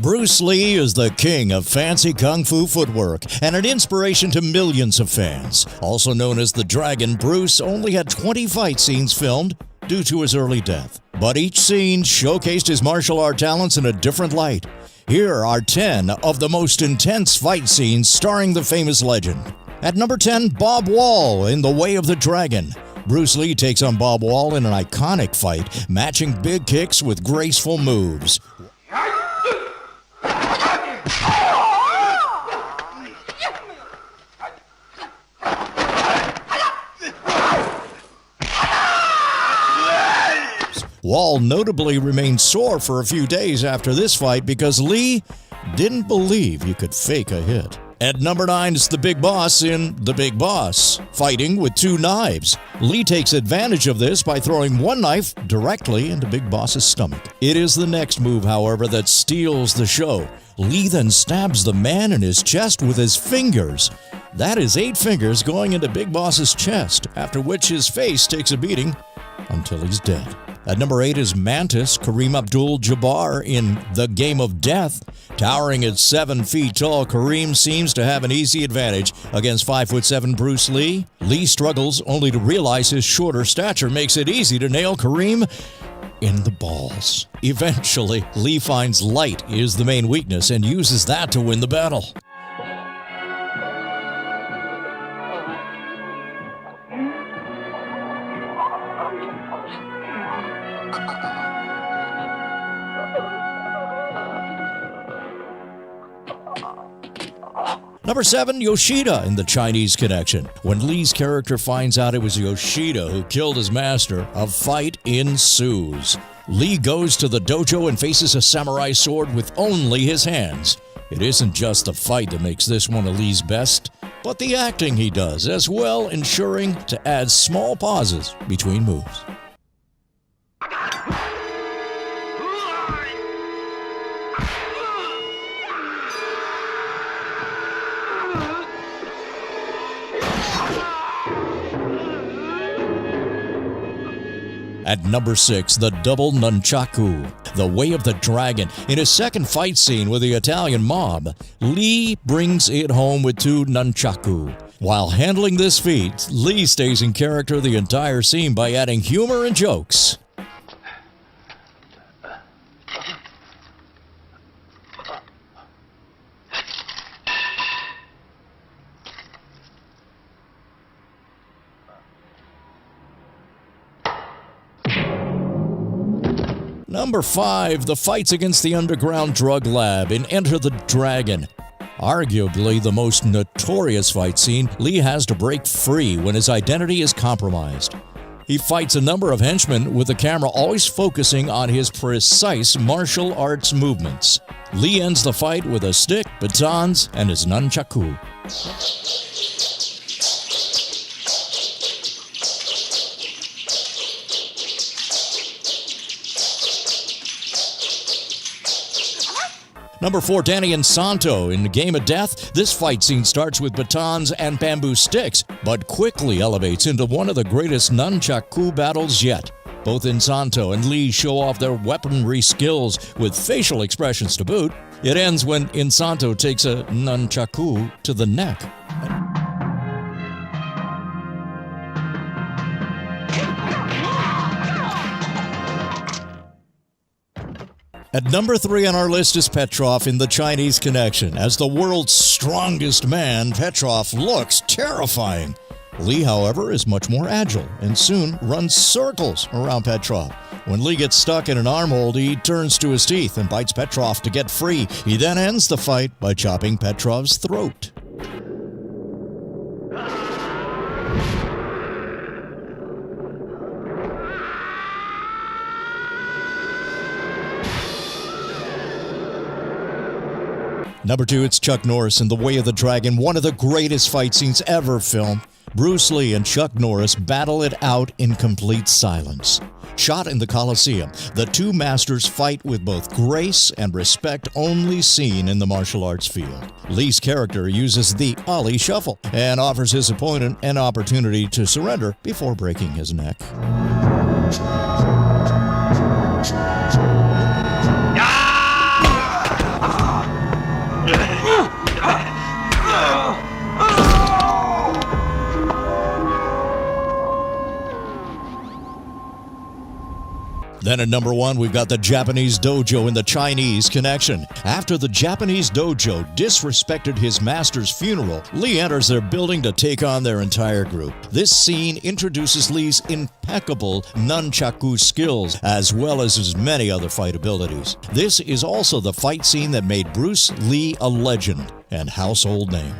Bruce Lee is the king of fancy kung fu footwork and an inspiration to millions of fans. Also known as the Dragon, Bruce only had 20 fight scenes filmed due to his early death. But each scene showcased his martial art talents in a different light. Here are 10 of the most intense fight scenes starring the famous legend. At number 10, Bob Wall in The Way of the Dragon. Bruce Lee takes on Bob Wall in an iconic fight, matching big kicks with graceful moves. Wall notably remained sore for a few days after this fight because Lee didn't believe you could fake a hit. At number 9 is the Big Boss in The Big Boss, fighting with 2 knives. Lee takes advantage of this by throwing one knife directly into Big Boss's stomach. It is the next move, however, that steals the show. Lee then stabs the man in his chest with his fingers. That is 8 fingers going into Big Boss's chest, after which his face takes a beating until he's dead. At number 8 is Mantis, Kareem Abdul-Jabbar in The Game of Death. Towering at 7 feet tall, Kareem seems to have an easy advantage against 5'7" Bruce Lee. Lee struggles only to realize his shorter stature makes it easy to nail Kareem in the balls. Eventually, Lee finds light is the main weakness and uses that to win the battle. Number 7, Yoshida in The Chinese Connection. When Lee's character finds out it was Yoshida who killed his master, a fight ensues. Lee goes to the dojo and faces a samurai sword with only his hands. It isn't just the fight that makes this one of Lee's best, but the acting he does as well, ensuring to add small pauses between moves. At number 6, the double nunchaku, The Way of the Dragon. In his second fight scene with the Italian mob, Lee brings it home with 2 nunchaku. While handling this feat, Lee stays in character the entire scene by adding humor and jokes. Number 5, the fights against the underground drug lab in Enter the Dragon. Arguably the most notorious fight scene, Lee has to break free when his identity is compromised. He fights a number of henchmen with the camera always focusing on his precise martial arts movements. Lee ends the fight with a stick, batons, and his nunchaku. Number 4, Danny and Santo in The Game of Death. This fight scene starts with batons and bamboo sticks, but quickly elevates into one of the greatest nunchaku battles yet. Both Insanto and Lee show off their weaponry skills with facial expressions to boot. It ends when Insanto takes a nunchaku to the neck. At number 3 on our list is Petrov in The Chinese Connection. As the world's strongest man, Petrov looks terrifying. Lee, however, is much more agile and soon runs circles around Petrov. When Lee gets stuck in an armhold, he turns to his teeth and bites Petrov to get free. He then ends the fight by chopping Petrov's throat. Number 2, it's Chuck Norris in The Way of the Dragon, one of the greatest fight scenes ever filmed. Bruce Lee and Chuck Norris battle it out in complete silence. Shot in the Coliseum, the 2 masters fight with both grace and respect only seen in the martial arts field. Lee's character uses the Ollie Shuffle and offers his opponent an opportunity to surrender before breaking his neck. Then at number 1, we've got the Japanese dojo and the Chinese connection. After the Japanese dojo disrespected his master's funeral, Lee enters their building to take on their entire group. This scene introduces Lee's impeccable nunchucks skills, as well as his many other fight abilities. This is also the fight scene that made Bruce Lee a legend and household name.